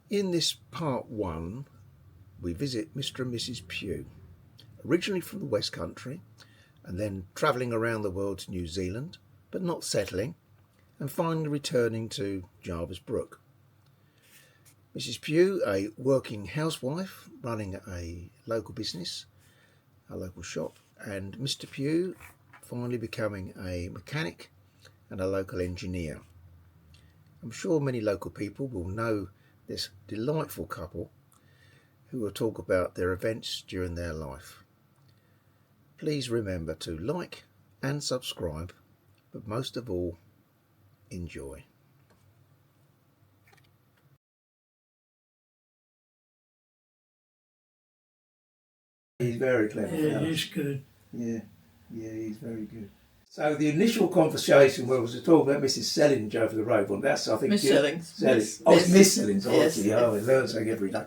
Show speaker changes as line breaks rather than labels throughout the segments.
In this part 1, we visit Mr and Mrs Pugh, originally from the West Country, and then travelling around the world to New Zealand, but not settling, and finally returning to Jarvis Brook. Mrs Pugh, a working housewife running a local business, a local shop, and Mr Pugh finally becoming a mechanic and a local engineer. I'm sure many local people will know this delightful couple who will talk about their events during their life. Please remember to like and subscribe, but most of all, enjoy. He's very clever.
Yeah, he's good.
Yeah, he's very good. So the initial conversation was to talk about Mrs Sellings over the road. Well, that's, I think,
Miss Sellings.
It's Miss Sellings.
Yes.
Oh, I learn something every day.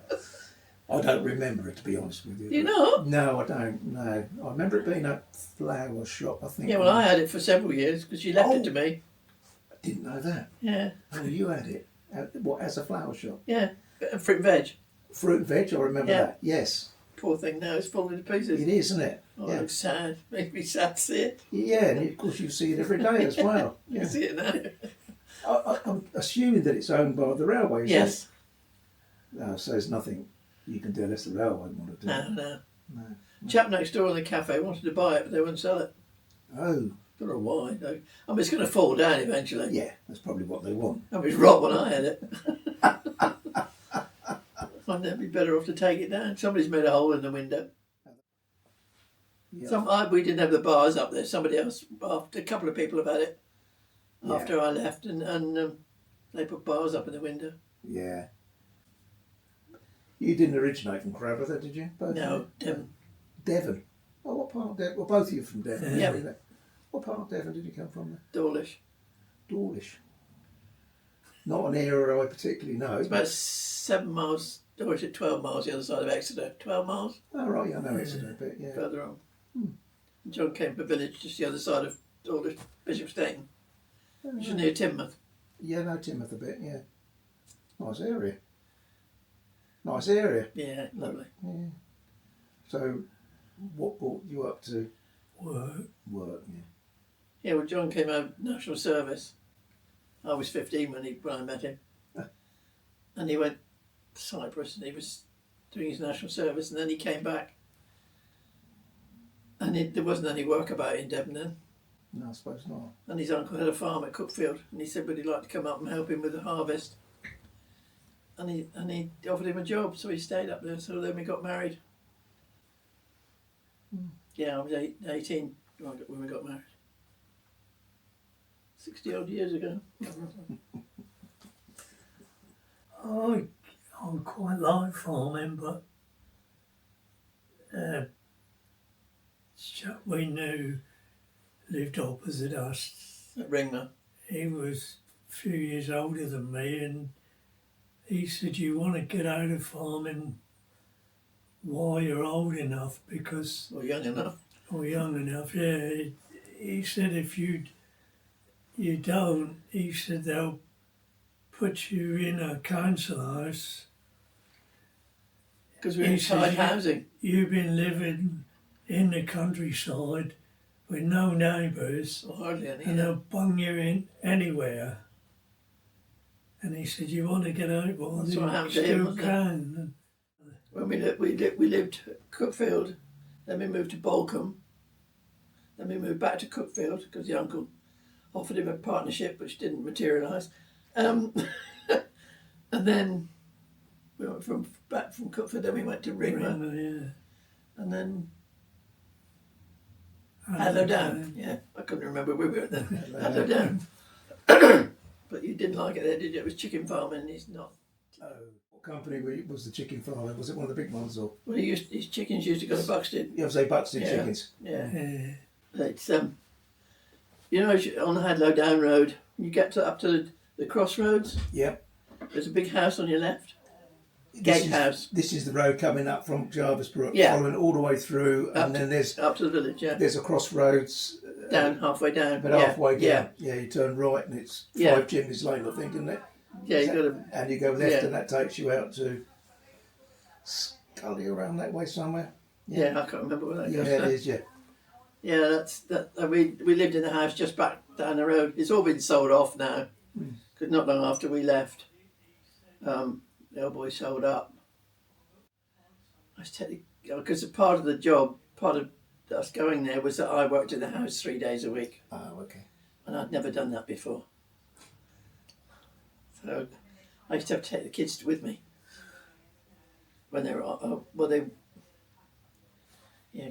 I don't remember it, to be honest with you.
You know?
No, I don't. No, I remember it being a flower shop, I think.
Yeah, well, I had it for several years because you left it to me.
I didn't know that.
Yeah.
Oh, you had it? What, as a flower shop?
Yeah. Fruit and veg.
Fruit and veg, I remember that. Yes.
Poor thing now, it's falling to pieces.
It is, isn't it?
Oh, it looks sad. Makes me sad to see it.
Yeah, and of course you see it every day as well.
You can see it now.
I'm assuming that it's owned by the railway, isn't
Yes.
it? No, so there's nothing you can do unless the railway want to do.
No. Chap next door in the cafe wanted to buy it, but they wouldn't sell it.
Oh.
Don't know why, though. I mean, it's going to fall down eventually.
Yeah, that's probably what they want.
I was rot when I had it. I'd be better off to take it down. Somebody's made a hole in the window.
Yeah.
We didn't have the bars up there. Somebody else, a couple of people have had it after I left, and they put bars up in the window.
Yeah. You didn't originate from Crowborough, did you? Both
No, Devon.
Devon. Oh, what part of Devon? Well, both of you from Devon.
Yeah.
What part of Devon did you come from?
Dawlish.
Dawlish. Not an area I particularly know.
It's about 7 miles, or is it 12 miles the other side of Exeter? 12 miles?
Oh, right, I know Exeter a bit, yeah.
Further on. John came from a village just the other side of Dawlish, Bishop Staton, which is near Teignmouth.
Yeah, I know Teignmouth a bit, yeah. Nice area. Nice area.
Yeah, lovely.
Yeah. So, what brought you up to
Work,
yeah.
Yeah, well, John came out of national service. I was 15 when I met him. And he went to Cyprus and he was doing his national service, and then he came back. And there wasn't any work about it in Devon then.
No, I suppose not.
And his uncle had a farm at Cookfield, and he said would he like to come up and help him with the harvest. And he offered him a job, so he stayed up there. So then we got married. Yeah, I was 18 when we got married. 60 odd years ago.
I quite like farming, but chap we knew lived opposite us.
At Ringmer.
He was a few years older than me, and he said, "You want to get out of farming while you're old enough, because..."
Or young enough.
Or young enough, yeah. He said, if you don't, he said, they'll put you in a council house.
Because we're in tied housing.
You've been living in the countryside with no neighbours,
Or hardly any.
and they'll bung you in anywhere. And he said, you want to get out while
That's
you
what happened to him,
still
wasn't it?
can.
When we lived at Cookfield, then we moved to Bolcombe, then we moved back to Cookfield because the uncle offered him a partnership which didn't materialise. And then we went back from Cookfield, then we went to Ringmer,
Yeah.
and then Hadlow Down. Yeah, I couldn't remember where we were then. Hadlow Down. But you didn't like it there, did you? It was chicken farming, and he's not.
Oh. What company was the chicken farm? Was it one of the big ones, or?
Well, his chickens used to go to Buxton.
You have to say Buxton chickens.
Yeah.
Yeah.
It's you know, on the Hadlow Down Road, you get up to the crossroads.
Yeah.
There's a big house on your left. Gatehouse.
This is the road coming up from Jarvis Brook,
Yeah.
following all the way through, and then there's
up to the village. Yeah.
there's a crossroads.
Down halfway down.
But halfway down.
Yeah.
Yeah, you turn right, and it's
Yeah.
5 Chimneys Lane, I think, isn't it?
Yeah, you got to.
And you go left,
Yeah.
and that takes you out to Scully around that way somewhere.
Yeah, I can't remember where that
Yeah,
goes.
it is. Yeah.
Yeah, that's that. We lived in the house just back down the road. It's all been sold off now, because not long after we left, the old boy sold up. I was telling because part of the job, part of us going there was that I worked in the house 3 days a week,
Oh, okay.
and I'd never done that before. So I used to have to take the kids with me when they were yeah,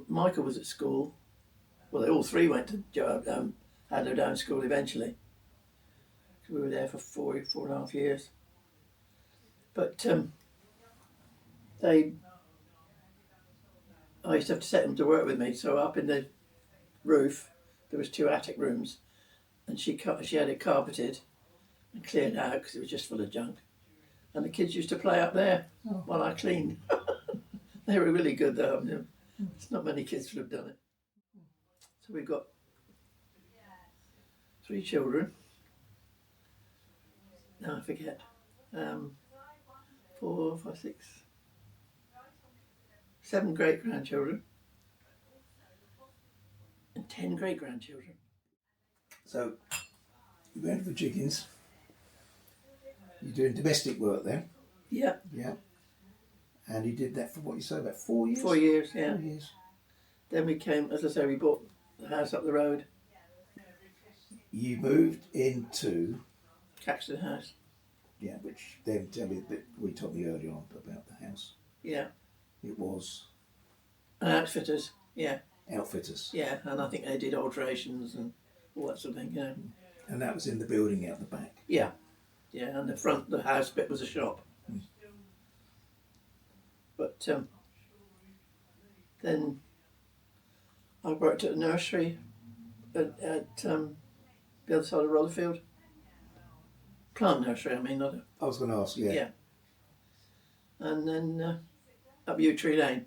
Michael was at school. Well, they all three went to Hadlow Down School eventually. We were there for 4.5 years. But I used to have to set them to work with me. So up in the roof, there was 2 attic rooms, and she had it carpeted and cleared out because it was just full of junk. And the kids used to play up there while I cleaned. They were really good though. I mean, there's not many kids would have done it. So we've got 3 children. No, I forget. 4, 5, 6, 7 great-grandchildren and 10 great-grandchildren.
So you went for chickens. You're doing domestic work then?
Yeah.
Yeah. And you did that for what you say, about 4 years?
4 years, yeah.
4 years.
Then we came, as I say, we bought the house up the road,
You moved into,
Caxton House.
yeah, which then tell me a bit, we told me earlier on about the house.
Yeah.
It was
Outfitters, yeah.
Outfitters.
Yeah, and I think they did alterations and all that sort of thing, you know.
And that was in the building out the back.
Yeah. Yeah, and the house bit was a shop. But then I worked at a nursery at the other side of Rotherfield. Plant nursery, I mean, not a...
I was going to ask, yeah.
Yeah. And then up Yew Tree Lane.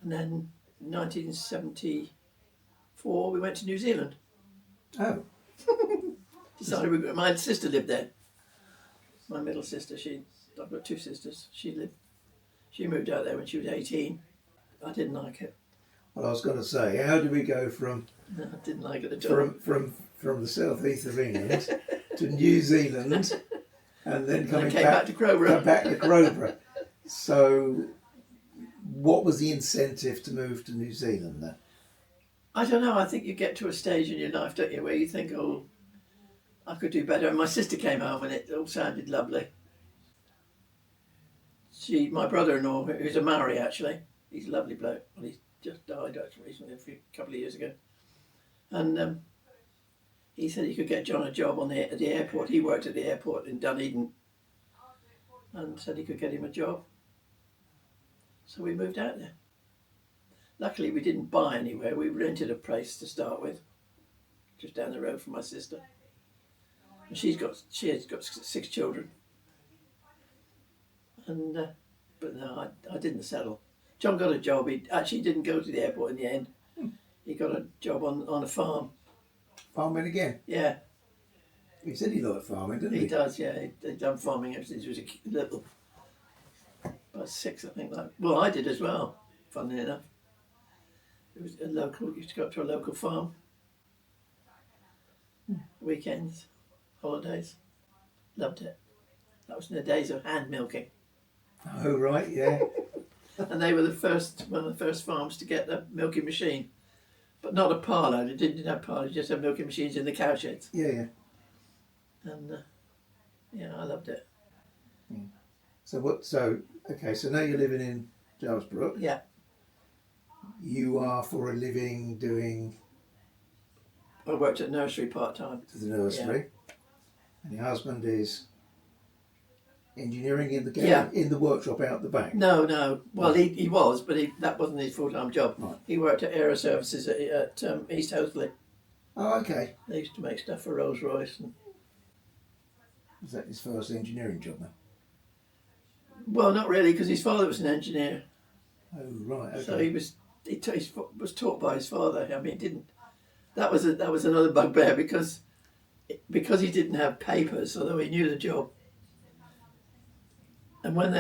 And then 1974 we went to New Zealand.
Oh,
Decided my sister lived there. My middle sister, I've got 2 sisters. She moved out there when she was 18. I didn't like it.
well, I was going to say, how do we go from
No, I didn't like it at all.
from the southeast of England to New Zealand, and then coming
back to Crowborough.
back to Crowborough? So, what was the incentive to move to New Zealand then?
I don't know. I think you get to a stage in your life, don't you, where you think, oh, I could do better. And my sister came home and it all sounded lovely. My brother-in-law, who's a Maori actually, he's a lovely bloke. Well, he's just died actually recently, a couple of years ago. And he said he could get John a job at the airport. He worked at the airport in Dunedin, and said he could get him a job. So we moved out there. Luckily, we didn't buy anywhere. We rented a place to start with, just down the road from my sister. And she has got 6 children. And but no, I didn't settle. John got a job. He actually didn't go to the airport in the end. He got a job on a farm.
Farming again?
Yeah,
He said he liked farming, didn't he?
he does. Yeah, he'd done farming ever since he was a little. About 6, I think. Well, I did as well. Funnily enough, it was a local. Used to go up to a local farm. Weekends, holidays, loved it. That was in the days of hand milking.
Oh, right, yeah.
And they were one of the first farms to get the milking machine. But not a parlour, they didn't have parlours, just had milking machines in the cow sheds.
Yeah, yeah.
And yeah, I loved it.
So okay, so now you're living in Jarlsbrook.
Yeah.
You are for a living doing
I worked at nursery part-time.
to the nursery. And your husband is engineering in the in the workshop out the back.
No. Well, he was, but that wasn't his full-time job.
Right.
He worked at Aero Services at East Hoathly.
Oh, okay.
They used to make stuff for Rolls-Royce.
Was that his first engineering job then?
Well, not really, because his father was an engineer.
Oh, right. Okay.
So he was taught by his father. I mean, he didn't. That was another bugbear because because he didn't have papers, although he knew the job. And when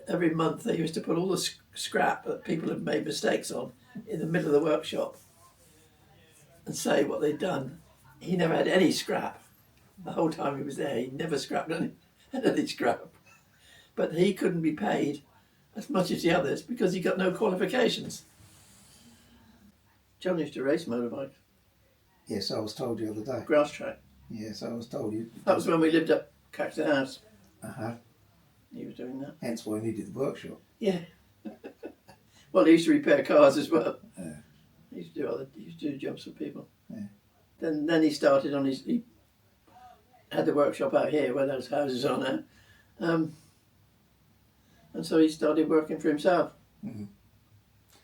every month they used to put all the scrap that people had made mistakes on in the middle of the workshop and say what they'd done. He never had any scrap. The whole time he was there, he never scrapped any scrap. But he couldn't be paid as much as the others because he got no qualifications. John used to race motorbikes.
Yes, I was told the other day.
Grass track.
Yes, I was told you.
That was when we lived up Caxton House.
Uh-huh.
He was doing that.
Hence why I needed the workshop.
Yeah. Well, he used to repair cars as well.
Yeah.
He used to do jobs for people.
Yeah.
Then he started on he had the workshop out here where those houses are now. And so he started working for himself.
Mm-hmm.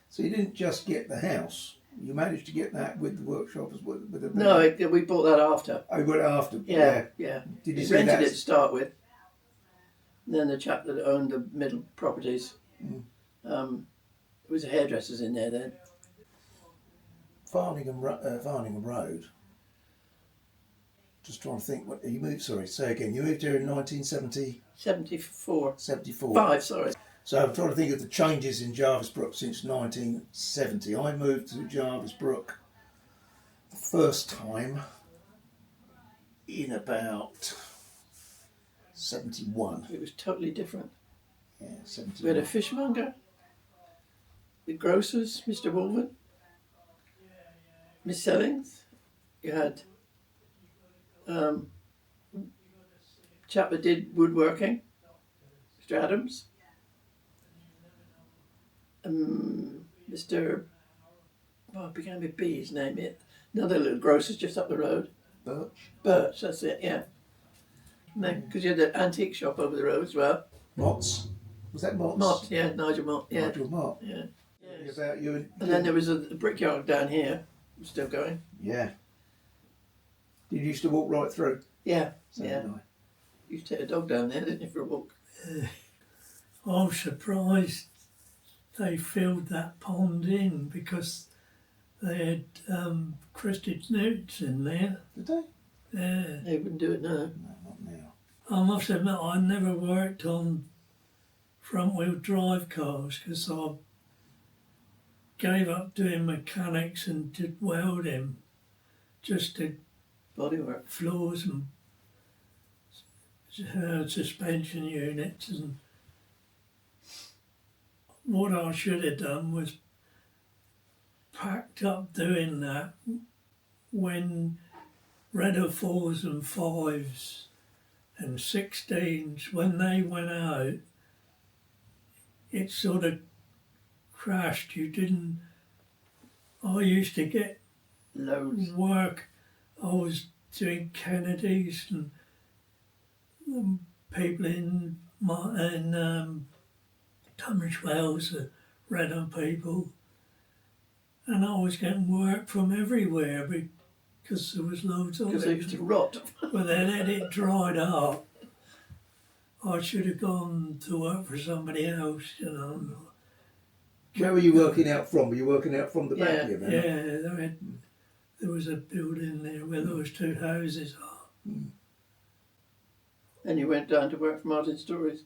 So you didn't just get the house, you managed to get that with the workshop as well?
No, we bought that after.
Oh, you got it after?
Yeah.
Did you
He
say
rented
that?
it to start with. And then the chap that owned the middle properties, it was a hairdresser's in there then.
Farningham Road. Just trying to think what you moved. Sorry, say again. You moved here in 1970.
74.
74.
5, sorry.
So I'm trying to think of the changes in Jarvis Brook since 1970. I moved to Jarvis Brook the first time in about 71.
It was totally different.
Yeah,
We
71.
had a fishmonger, the grocers, Mr. Woolman, Miss Sellings. You had chap that did woodworking, Mr. Adams. Mr. Well, it began with B, his name. Another little grocer's just up the road. Birch, that's it, yeah. Because you had the antique shop over the road as well.
Mott's. Was that Mott's?
Mott, yeah, Nigel Mott, yeah.
Nigel Mott.
Yeah.
About you
And then there was a brickyard down here, still going.
Yeah. Did you used to walk right through?
Yeah,
So
yeah.
did I.
You used to take a dog down there, didn't you, for a walk?
I was surprised they filled that pond in because they had crested newts in there.
Did they?
Yeah.
They wouldn't do it now.
No, not now.
I must admit I never worked on front wheel drive cars because I gave up doing mechanics and did welding, just did
Bodywork.
floors and suspension units. And what I should have done was packed up doing that when Redder 4s and 5s and 16s, when they went out, it sort of crashed. I used to get
Loads.
work. I was doing Kennedy's and people in Tunbridge Wells, Redder people, and I was getting work from everywhere because there was loads of
Because they
it.
used to rot.
But then it dried up. I should have gone to work for somebody else, you know.
Where were you working out from? Were you working out from the back
Yeah.
here, man?
Yeah, there was a building there where those two houses are.
And you went down to work for Martin Stories.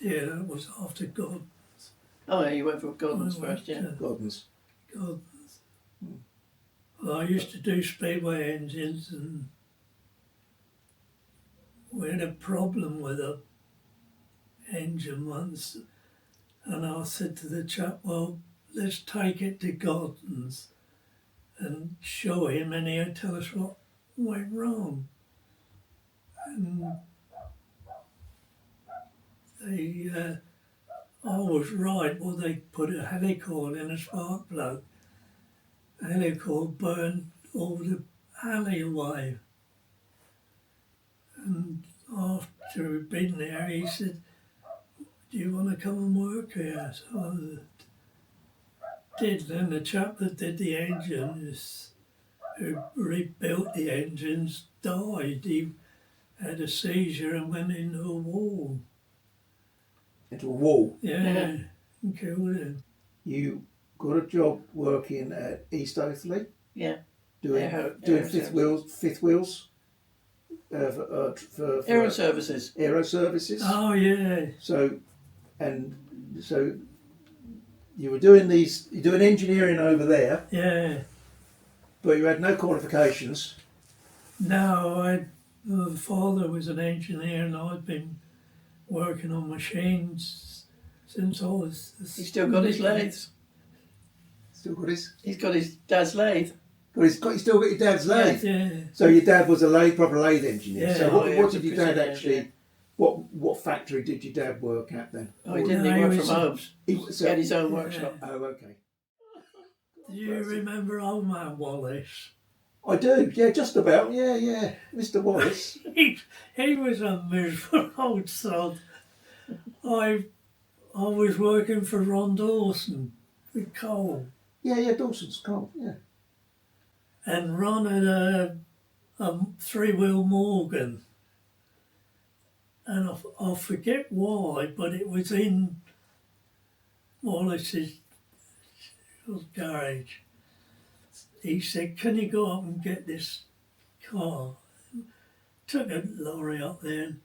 Yeah, that was after God.
Oh, yeah, you went for Gordon's
I went
first, yeah.
to
Gardens.
Gardens. Well, I used to do speedway engines, and we had a problem with a engine once, and I said to the chap, well, let's take it to Gordon's and show him, and he'll tell us what went wrong. And I was right. Well, they put a helical in a spark plug. The helical burned all the alleyway. And after we'd been there, he said, do you want to come and work here? So I did. Then the chap that did the engines, who rebuilt the engines, died. He had a seizure and went into a wall.
Into a wall.
Yeah, and killed him.
You got a job working at East Oathley.
Yeah.
doing
Aero
fifth wheels for
Aero services.
aero services.
Oh yeah.
So you were doing you're doing engineering over there,
Yeah.
but you had no qualifications.
No, my father was an engineer and I'd been working on machines since I was...
He's still got his lathes.
Still got his.
He's got his dad's lathe.
You still got your dad's lathe.
Yeah.
So your dad was a proper lathe engineer.
Yeah.
So
Oh, yeah,
what
he
did
was
your
a
dad
prison
actually?
engineer.
What factory did your dad work at then?
Oh, he didn't.
No,
He
he
worked
was
from
a-
home. He had his own
Yeah.
workshop.
Oh, okay.
Do you remember old man Wallace?
I do. Yeah, just about. Yeah. Mr. Wallace.
He was a miserable old sod. I was working for Ron Dawson with coal,
yeah. Dawson's coal. Yeah.
and Ron had a three-wheel Morgan, and I forget why, but it was in Wallace's garage. He said, "Can you go up and get this car?" Took a lorry up there, and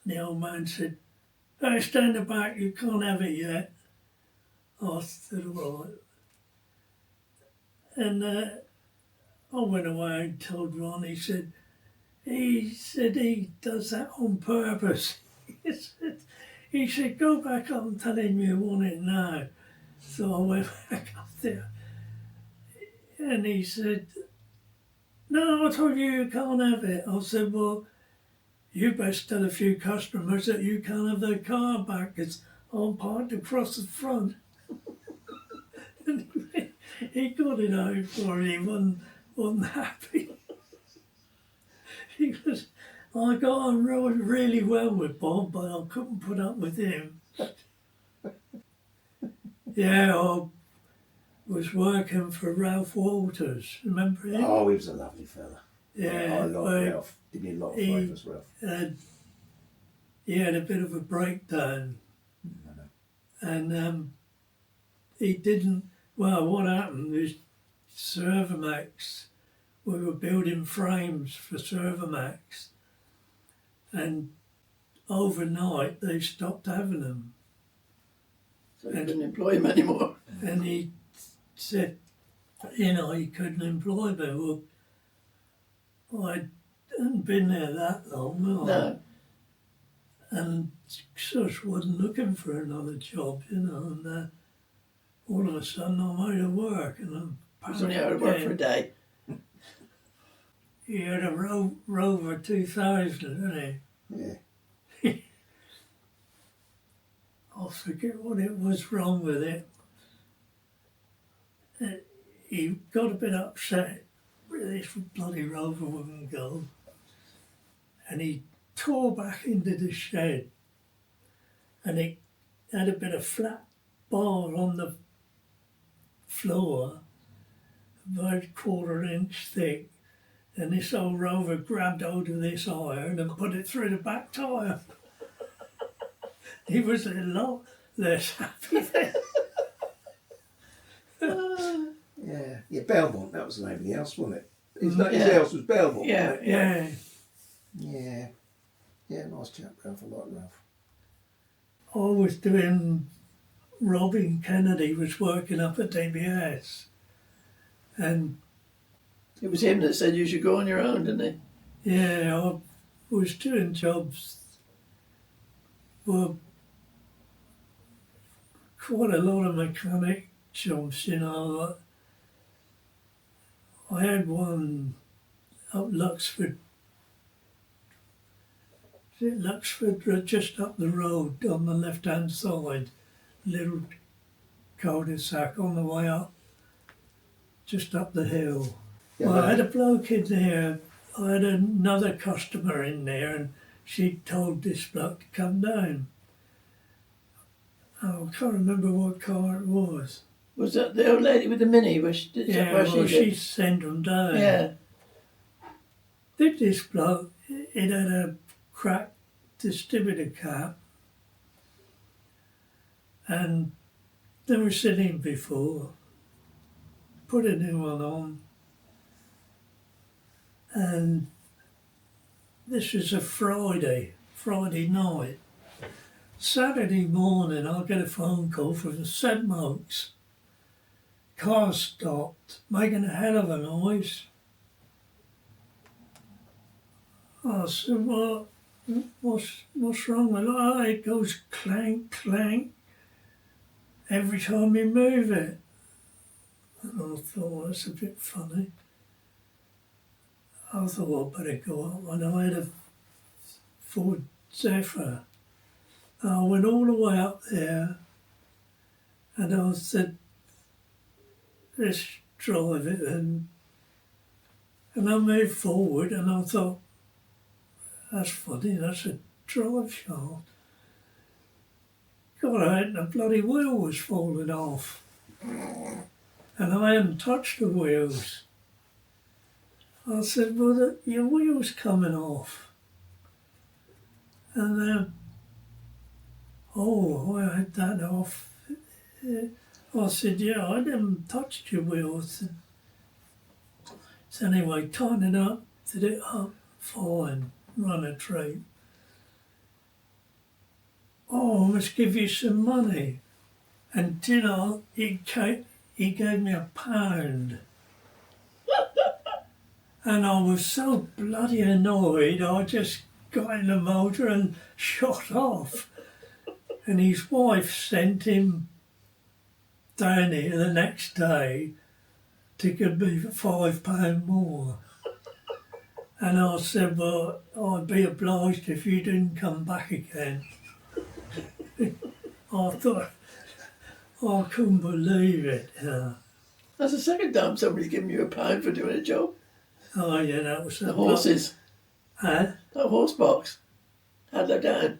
the old man said, "Hey, stand the back, you can't have it yet." I said, "All right." And I went away and told Ron. He said he does that on purpose. he said, "Go back up and tell him you want it now." So I went back up there, and he said, "No, I told you can't have it." I said, "Well, you best tell a few customers that you can't have their car back. It's all parked across the front." And he got it out for me. Wasn't happy. I got on really well with Bob, but I couldn't put up with him. Yeah, I was working for Ralph Walters. Remember him?
Oh, he was a lovely fella.
Yeah,
I like Ralph. Did me a lot of favours, Ralph.
He had a bit of a breakdown, and he didn't. Well, what happened is Servomax. We were building frames for Servomax, and overnight they stopped having them.
So he couldn't employ him anymore.
And he said, he couldn't employ me. Well, I hadn't been there that long,
No.
and just wasn't looking for another job, and all of a sudden I'm out of work, and
He was only out of work for a day.
He had a Rover 2000, didn't
Yeah.
he? I forget what it was wrong with it. He got a bit upset. This bloody Rover wouldn't go. And he tore back into the shed. And it had a bit of flat bar on the floor, about a quarter-inch thick. And this old Rover grabbed hold of this iron and put it through the back tyre. He was a lot less happy then.
Yeah, Belmont, that was the name of the house, wasn't it? His
Yeah.
house was Belmont.
Yeah,
wasn't it?
Yeah.
Yeah, nice chap, Ralph. I like Ralph.
I was doing, Robin Kennedy was working up at DBS. And
It was him that said you should go on your own, didn't he?
yeah, I was doing jobs for quite a lot of mechanic jobs, I had one up Luxford. Is it Luxford, just up the road on the left-hand side, little cul-de-sac on the way up, just up the hill.
Yeah,
Well, I had a bloke in there, I had another customer in there, and she told this bloke to come down. Oh, I can't remember what car it was.
Was that the old lady with the Mini? Is that
Yeah,
where
well,
she
she
lived?
sent them down.
Yeah.
Did this bloke, it had a cracked distributor cap, and they were sitting before, put a new one on, And this was a Friday night. Saturday morning, I get a phone call from St Moke's. Car stopped, making a hell of a noise. I said, what's wrong with it? Oh, it goes clank, clank every time you move it. And I thought, well, that's a bit funny. I thought I'd better go up, and I had a Ford Zephyr. I went all the way up there, and I said, let's drive it, and I moved forward, and I thought, that's funny, that's a drive shaft. God, I had the bloody wheel was falling off, and I hadn't touched the wheels. I said, well, your wheel's coming off. And I had that off. I said, yeah, I didn't touch your wheels. So anyway, tighten it up, did it up, fine, run a treat. Oh, I must give you some money. And you know, he gave me £1. And I was so bloody annoyed, I just got in the motor and shot off. And his wife sent him down here the next day to give me £5 more. And I said, well, I'd be obliged if you didn't come back again. I thought, I couldn't believe it.
That's the second time somebody's given you £1 for doing a job.
Oh yeah, that was
The horses.
Huh?
That horse box. How'd they down?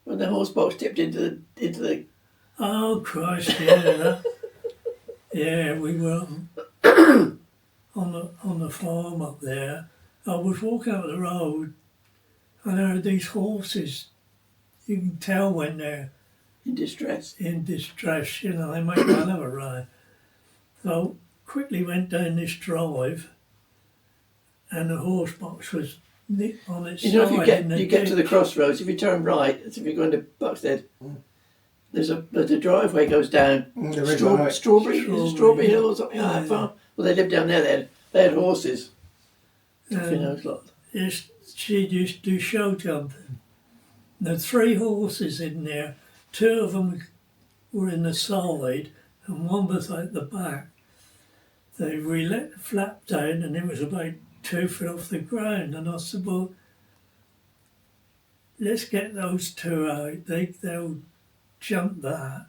When the horse box tipped into the
Oh Christ, yeah. Yeah, we were on the farm up there. I was walking up the road and there are these horses. You can tell when they're
in distress.
You know, they make a hell of a ride. So quickly went down this drive and the horse box was nicked on its
You know,
side.
if you get to the crossroads, if you turn right, as if you're going to Buxted, there's a driveway goes down. Strawberry Hill or something like that farm. Well, they lived down there. They had horses. You know, it's like
she used to do show jumping. There were 3 horses in there. 2 of them were in the side and one was at the back. We let the flap down and it was about 2 foot off the ground. And I said, well, let's get those 2 out. They'll jump that.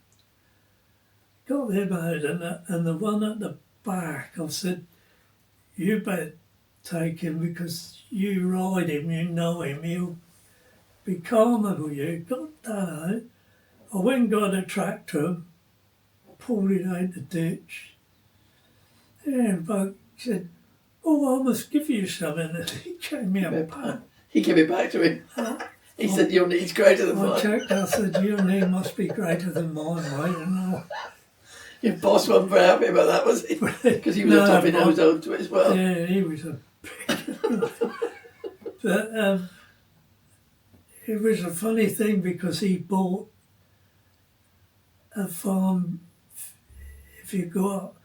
Got them out and the one at the back, I said, you better take him because you ride him, you know him, he'll be calmer with you. Got that out. I went and got a tractor, pulled it out the ditch. And the said, oh, I must give you something. And he gave me a £1.
He gave it back to him. He said, your need's greater than mine.
I checked, I said, your need must be greater than mine, mate. And
your boss wasn't very happy about that, was he? Because he was a toppy nose old to it as well.
Yeah, he was a pig. But it was a funny thing because he bought a farm, if you go up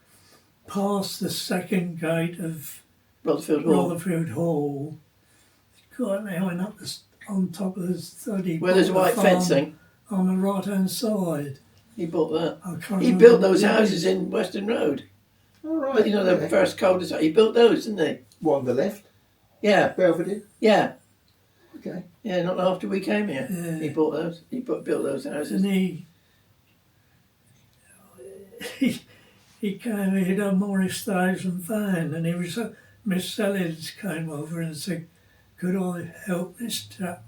past the second gate of Rotherfield Hall, they went up on top of the 30.
Where there's white fencing.
On the right hand side.
He bought that.
He
built those houses in Western Road.
All right.
You know, the first cul-de-sac. He built those, didn't he?
What, on the left?
Yeah.
Belvedere?
Yeah.
Okay.
Yeah, not after we came here.
Yeah.
He bought those. He built those houses.
And he came, he'd a Morris 1000 van, and he was, Miss Sellers came over and said, could I help this chap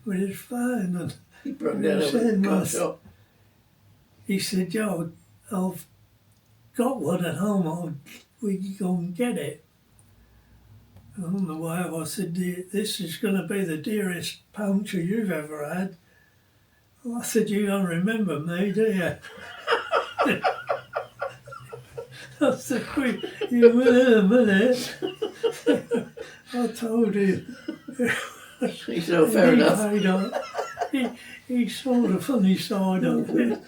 with his van? And
he brought down a car shop.
He said, yeah, I've got one at home, we can go and get it. And on the way up, I said, this is going to be the dearest puncture you've ever had. I said, you don't remember me, do you? I said, "Wait, you wait a minute." I told him.
He said, oh, fair
He
enough.
paid up. He saw the funny side of it.